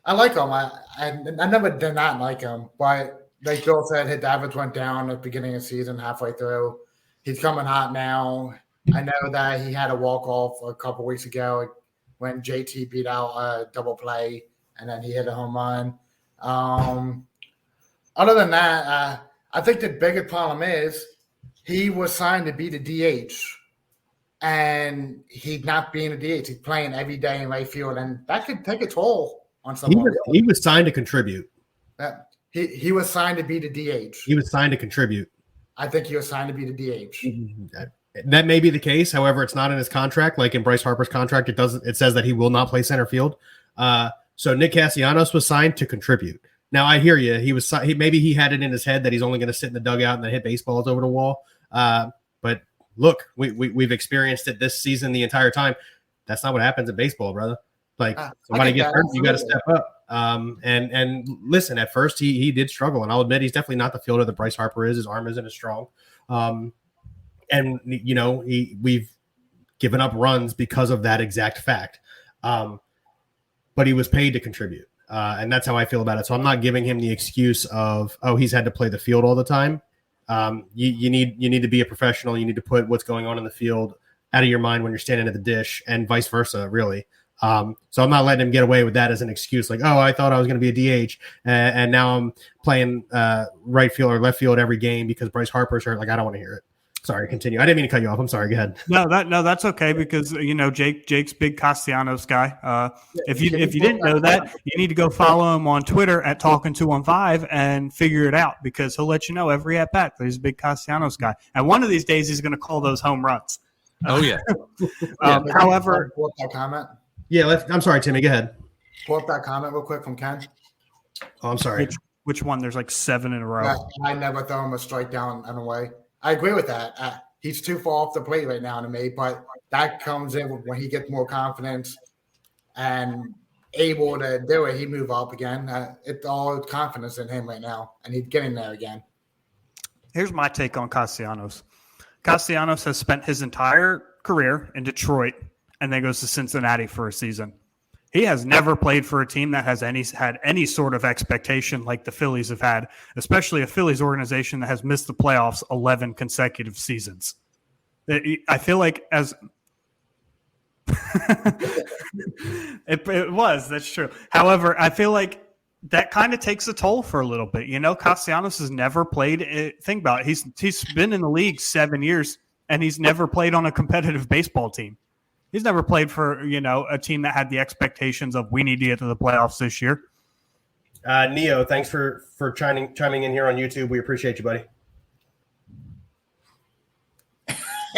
I like him. I never did not like him, but like Bill said, his average went down at the beginning of the season, halfway through. He's coming hot now. I know that he had a walk off a couple weeks ago when JT beat out a double play, and then he hit a home run. Other than that, I think the biggest problem is he was signed to be the DH, and he's not being a DH. He's playing every day in right field, and that could take a toll on someone. He was signed to contribute. He was signed to be the DH. He was signed to contribute. I think he was signed to be the DH. That may be the case. However, it's not in his contract. Like in Bryce Harper's contract, it says that he will not play center field. So Nick Castellanos was signed to contribute. Now I hear you. Maybe he had it in his head that he's only going to sit in the dugout and then hit baseballs over the wall. But look, we've experienced it this season the entire time. That's not what happens in baseball, brother. Like somebody gets hurt, you got to step up. And listen, at first he did struggle, and I'll admit he's definitely not the fielder that Bryce Harper is. His arm isn't as strong. And you know, we've given up runs because of that exact fact. But he was paid to contribute. And that's how I feel about it. So I'm not giving him the excuse of, he's had to play the field all the time. You need to be a professional. You need to put what's going on in the field out of your mind when you're standing at the dish, and vice versa, really. So I'm not letting him get away with that as an excuse. Like, I thought I was going to be a DH, and now I'm playing right field or left field every game because Bryce Harper's hurt. Like, I don't want to hear it. Sorry, continue. I didn't mean to cut you off. I'm sorry. Go ahead. No, that's okay because Jake's big Castellanos guy. If you didn't know that, you need to go follow him on Twitter at Talking215 and figure it out because he'll let you know every at bat that he's a big Castellanos guy. And one of these days he's going to call those home runs. Oh yeah. However, pull up that comment. Yeah, I'm sorry, Timmy. Go ahead. Pull up that comment real quick from Ken. Oh, I'm sorry. Which one? There's like 7 in a row. I never throw him a strike down and away. I agree with that. He's too far off the plate right now to me, but that comes in when he gets more confidence and able to do it. He move up again. It's all confidence in him right now, and he's getting there again. Here's my take on Castellanos. Castellanos has spent his entire career in Detroit and then goes to Cincinnati for a season. He has never played for a team that has had any sort of expectation like the Phillies have had, especially a Phillies organization that has missed the playoffs 11 consecutive seasons. I feel like as it was, that's true. However, I feel like that kind of takes a toll for a little bit. Castellanos has never played. Think about it. He's been in the league 7 years, and he's never played on a competitive baseball team. He's never played for, a team that had the expectations of we need to get to the playoffs this year. Neo, thanks for chiming in here on YouTube. We appreciate you, buddy.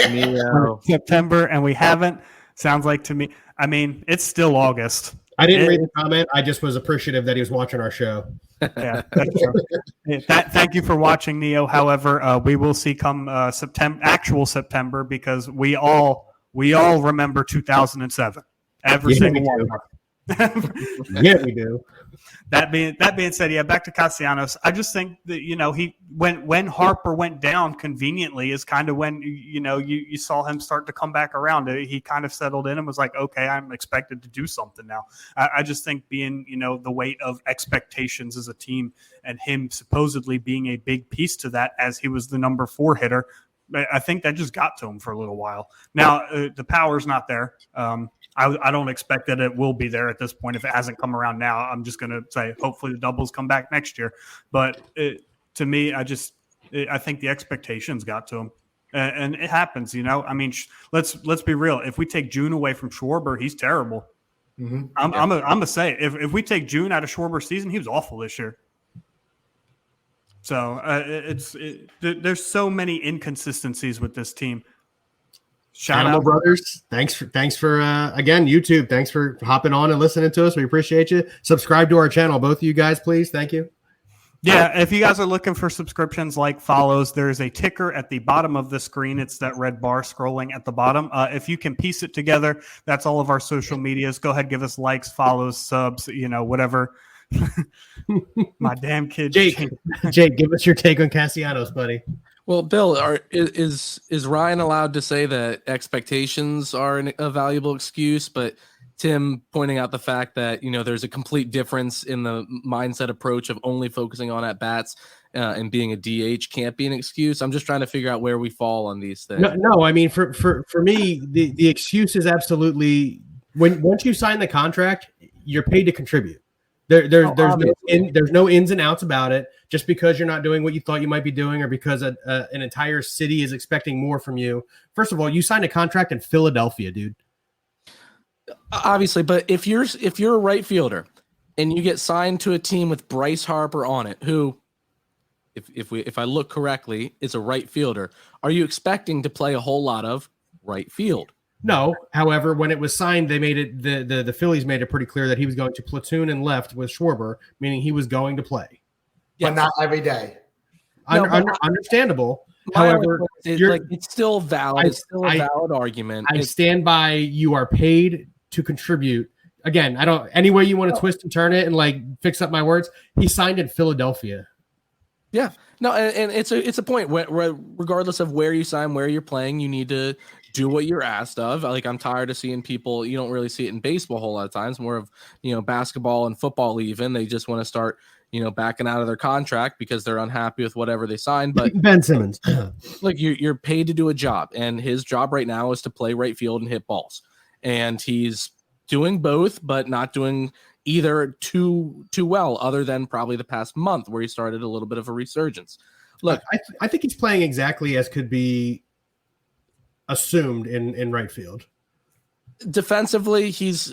Neo. September, and we haven't. Sounds like to me. I mean, it's still August. I didn't read the comment. I just was appreciative that he was watching our show. Yeah, that's true. Thank you for watching, Neo. However, we will see come September because we all remember 2007. Every single one. Yeah, we do. That being said, yeah, back to Castellanos. I just think that he when Harper went down conveniently is kind of when you saw him start to come back around. He kind of settled in and was like, okay, I'm expected to do something now. I just think being the weight of expectations as a team and him supposedly being a big piece to that as he was the number 4 hitter. I think that just got to him for a little while. Now, the power's not there. I don't expect that it will be there at this point. If it hasn't come around now, I'm just going to say hopefully the doubles come back next year. But to me, I think the expectations got to him. And it happens, I mean, let's be real. If we take June away from Schwarber, he's terrible. Mm-hmm. I'm going to say if we take June out of Schwarber's season, he was awful this year. So there's so many inconsistencies with this team. Shout out, brothers. Thanks for again, YouTube. Thanks for hopping on and listening to us. We appreciate you. Subscribe to our channel, both of you guys, please. Thank you. Yeah, if you guys are looking for subscriptions, like follows, there's a ticker at the bottom of the screen. It's that red bar scrolling at the bottom. If you can piece it together, that's all of our social medias. Go ahead, give us likes, follows, subs, whatever. My damn kid, Jake, give us your take on Castellanos, buddy. Well, Bill, is Ryan allowed to say that expectations are a valuable excuse? But Tim pointing out the fact that, there's a complete difference in the mindset approach of only focusing on at-bats and being a DH can't be an excuse. I'm just trying to figure out where we fall on these things. No, I mean, for me, the excuse is absolutely once you sign the contract, you're paid to contribute. There's no ins and outs about it. Just because you're not doing what you thought you might be doing, or because an entire city is expecting more from you. First of all, you signed a contract in Philadelphia, dude. Obviously, but if you're a right fielder and you get signed to a team with Bryce Harper on it, who, if I look correctly, is a right fielder, are you expecting to play a whole lot of right field? No. However, when it was signed, they made it the Phillies made it pretty clear that he was going to platoon and left with Schwarber, meaning he was going to play. But not every day. Understandable. However, it's still valid. It's still a valid argument. I stand by. You are paid to contribute. Again, I don't. Any way you want to twist and turn it and fix up my words. He signed in Philadelphia. Yeah. No, and it's a point where regardless of where you sign, where you're playing, you need to do what you're asked of. I'm tired of seeing people. You don't really see it in baseball a whole lot of times. More of basketball and football. Even they just want to start backing out of their contract because they're unhappy with whatever they signed. But Ben Simmons, you're paid to do a job, and his job right now is to play right field and hit balls, and he's doing both, but not doing either too well, other than probably the past month where he started a little bit of a resurgence. Look, I think he's playing exactly as could be assumed in right field. Defensively, he's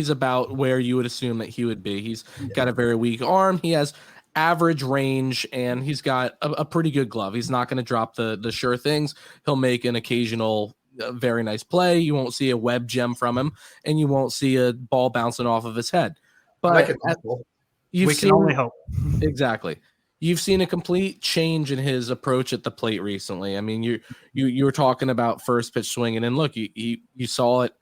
about where you would assume that he would be. He's got a very weak arm. He has average range, and he's got a pretty good glove. He's not going to drop the sure things. He'll make an occasional very nice play. You won't see a web gem from him, and you won't see a ball bouncing off of his head. But we can only hope. Exactly. You've seen a complete change in his approach at the plate recently. I mean, you were talking about first pitch swinging, and look, you saw it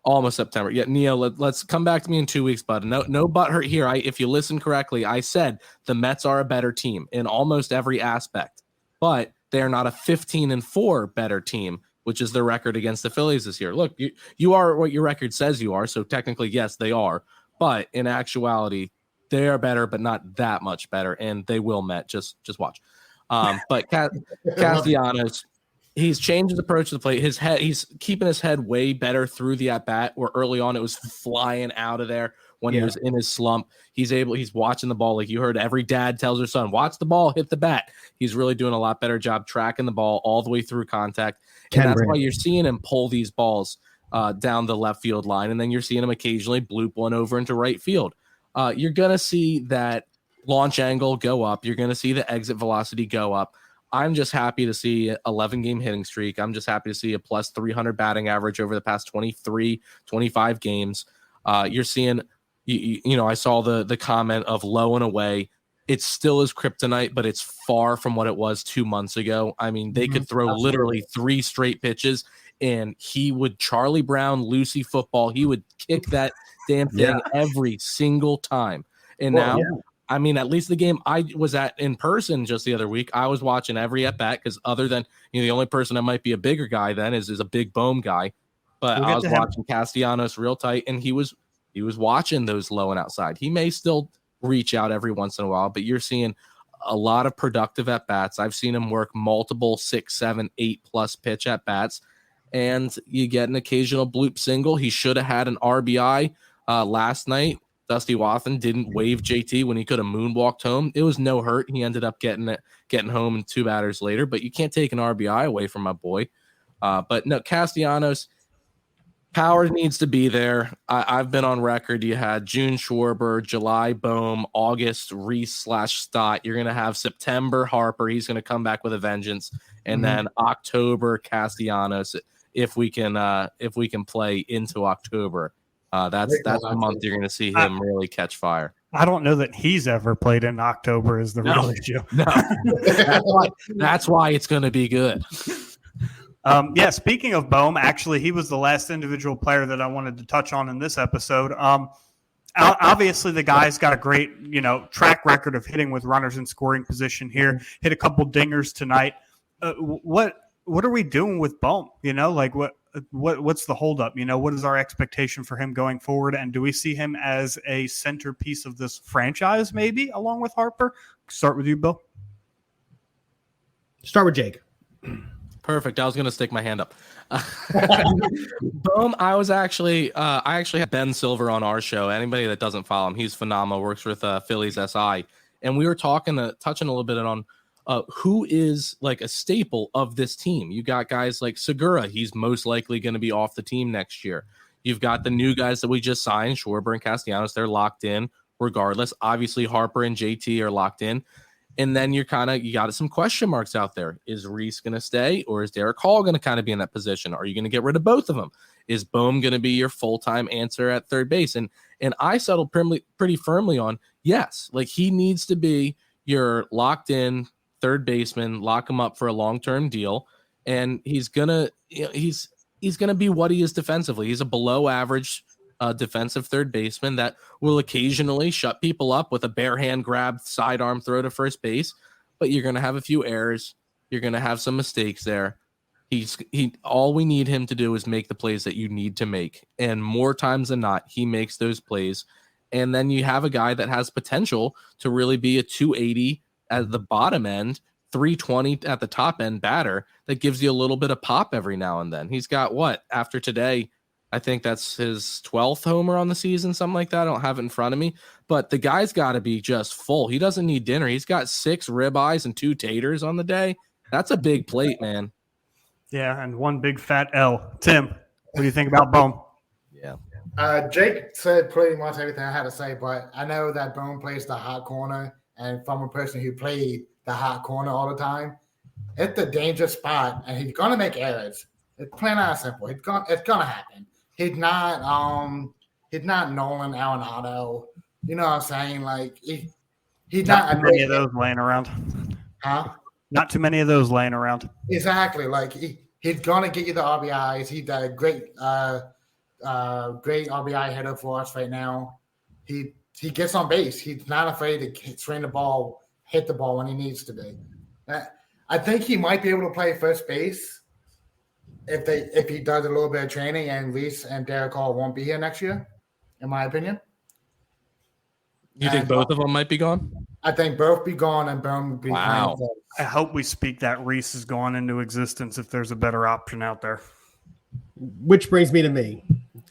almost September. Yeah, Neil, let's come back to me in 2 weeks, bud. No butt hurt here. If you listen correctly, I said the Mets are a better team in almost every aspect, but they are not a 15-4 better team, which is their record against the Phillies this year. Look, you are what your record says you are, so technically, yes, they are, but in actuality, they are better, but not that much better, and they will Met. Just watch. But Castellanos, he's changed his approach to the plate. His head, he's keeping his head way better through the at bat. Where early on it was flying out of there when he was in his slump. He's watching the ball like you heard. Every dad tells their son, "Watch the ball, hit the bat." He's really doing a lot better job tracking the ball all the way through contact, and that's why you're seeing him pull these balls down the left field line, and then you're seeing him occasionally bloop one over into right field. You're going to see that launch angle go up. You're going to see the exit velocity go up. I'm just happy to see 11-game hitting streak. I'm just happy to see a plus 300 batting average over the past 23, 25 games. You're seeing, I saw the comment of low and away. It still is kryptonite, but it's far from what it was 2 months ago. I mean, they could throw literally 3 straight pitches, and he would Charlie Brown, Lucy football. He would kick that damn thing every single time. And I mean, at least the game I was at in person just the other week, I was watching every at bat because other than the only person that might be a bigger guy then is a big Bohm guy. But I was watching Castellanos real tight, and he was watching those low and outside. He may still reach out every once in a while, but you're seeing a lot of productive at bats. I've seen him work multiple 6, 7, 8+ pitch at bats, and you get an occasional bloop single. He should have had an RBI last night. Dusty Wathan didn't wave JT when he could have moonwalked home. It was no hurt. He ended up getting home in 2 batters later, but you can't take an RBI away from my boy. But no, Castellanos, power needs to be there. I've been on record. You had June Schwarber, July Bohm, August Reese/Stott. You're going to have September Harper. He's going to come back with a vengeance. And then October Castellanos, if we can play into October. That's the month you're going to see him really catch fire. I don't know that he's ever played in October is the real issue. No. That's why it's going to be good. Speaking of Bohm, actually, he was the last individual player that I wanted to touch on in this episode. Obviously, the guy's got a great, track record of hitting with runners in scoring position here. Hit a couple dingers tonight. What are we doing with Bohm? what's the holdup? What is our expectation for him going forward? And do we see him as a centerpiece of this franchise, maybe along with Harper? Start with you, Bill. Start with Jake. Perfect. I was going to stick my hand up. Boom. I actually had Ben Silver on our show. Anybody that doesn't follow him, he's phenomenal. Works with Phillies SI. And we were touching a little bit on who is like a staple of this team. You got guys like Segura. He's most likely going to be off the team next year. You've got the new guys that we just signed, Schwarber and Castellanos. They're locked in regardless. Obviously, Harper and JT are locked in. And then you got some question marks out there. Is Reese going to stay, or is Derek Hall going to kind of be in that position? Are you going to get rid of both of them? Is Bohm going to be your full-time answer at third base? And I settled pretty firmly on yes. Like, he needs to be your locked-in third baseman, lock him up for a long-term deal, and he's gonna be what he is defensively. He's a below-average defensive third baseman that will occasionally shut people up with a bare hand grab, sidearm throw to first base, but you're going to have a few errors. You're going to have some mistakes there. All we need him to do is make the plays that you need to make. And more times than not, he makes those plays. And then you have a guy that has potential to really be a 280 at the bottom end, 320 at the top end batter that gives you a little bit of pop every now and then. He's got after today, I think that's his 12th homer on the season, something like that. I don't have it in front of me, but the guy's got to be just full. He doesn't need dinner. He's got 6 ribeyes and 2 taters on the day. That's a big plate, man. Yeah, and 1 big fat L. Tim, what do you think about Bohm? Yeah. Jake said pretty much everything I had to say, but I know that Bohm plays the hot corner, and from a person who played the hot corner all the time, it's a dangerous spot, and he's gonna make errors. It's plain and simple. It's gonna happen. He's not Nolan Arenado. You know what I'm saying? Like he's not too many of those laying around. Huh? Not too many of those laying around. Exactly. Like he's gonna get you the RBIs. He's a great RBI hitter for us right now. He gets on base. He's not afraid to swing the ball, hit the ball when he needs to be. I think he might be able to play first base if he does a little bit of training, and Reese and Derek Hall won't be here next year, in my opinion. You think both of them might be gone? I think both be gone and Bohm be playing. I hope we speak that Reese is gone into existence if there's a better option out there. Which brings me to me.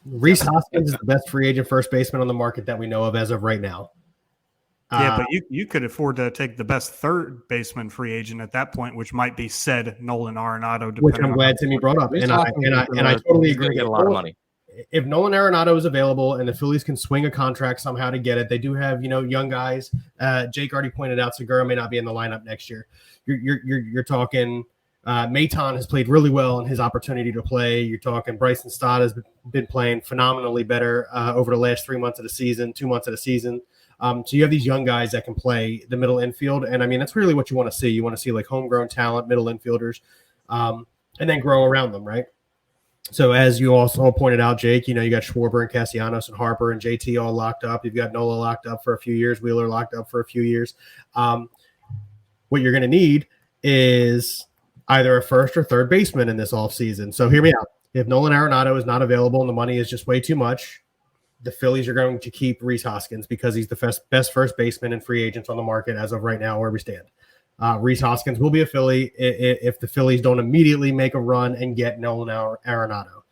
Reese Hoskins is the best free agent first baseman on the market that we know of as of right now. Yeah, but you could afford to take the best third baseman free agent at that point, which might be said Nolan Arenado. Which I'm glad Timmy brought up, and I totally agree. Get a lot of money. If Nolan Arenado is available and the Phillies can swing a contract somehow to get it, they do have young guys. Jake already pointed out Segura may not be in the lineup next year. You're talking. Maton has played really well in his opportunity to play. You're talking Bryson Stott has been playing phenomenally better over the last 2 months of the season. So you have these young guys that can play the middle infield. And I mean, that's really what you want to see. You want to see like homegrown talent, middle infielders, and then grow around them, right? So as you also pointed out, Jake, you got Schwarber and Castellanos and Harper and JT all locked up. You've got Nola locked up for a few years, Wheeler locked up for a few years. What you're going to need is either a first or third baseman in this offseason. So hear me out. If Nolan Arenado is not available and the money is just way too much, the Phillies are going to keep Reese Hoskins because he's the best first baseman and free agents on the market as of right now where we stand. Reese Hoskins will be a Philly if the Phillies don't immediately make a run and get Nolan Arenado.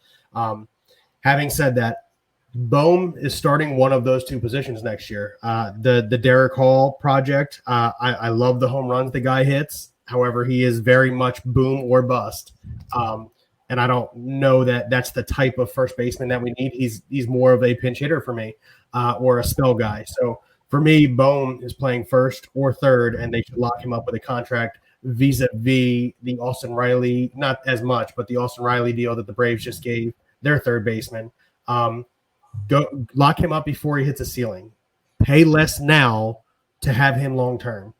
Having said that, Bohm is starting one of those 2 positions next year. The Derek Hall project, I love the home runs the guy hits. However, he is very much boom or bust. And I don't know that that's the type of first baseman that we need. He's more of a pinch hitter for me or a spell guy. So for me, Bohm is playing first or third, and they should lock him up with a contract vis-a-vis the Austin Riley, not as much, but the Austin Riley deal that the Braves just gave their third baseman. Go lock him up before he hits a ceiling. Pay less now to have him long-term.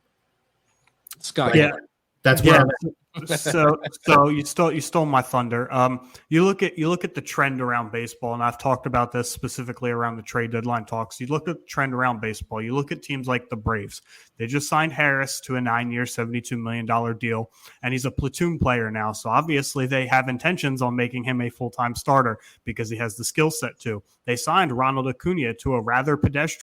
Scott. Yeah. That's where I'm So you stole my thunder. You look at the trend around baseball, and I've talked about this specifically around the trade deadline talks. You look at the trend around baseball. You look at teams like the Braves. They just signed Harris to a 9-year, $72 million deal, and he's a platoon player now. So obviously they have intentions on making him a full-time starter because he has the skill set too. They signed Ronald Acuna to a rather pedestrian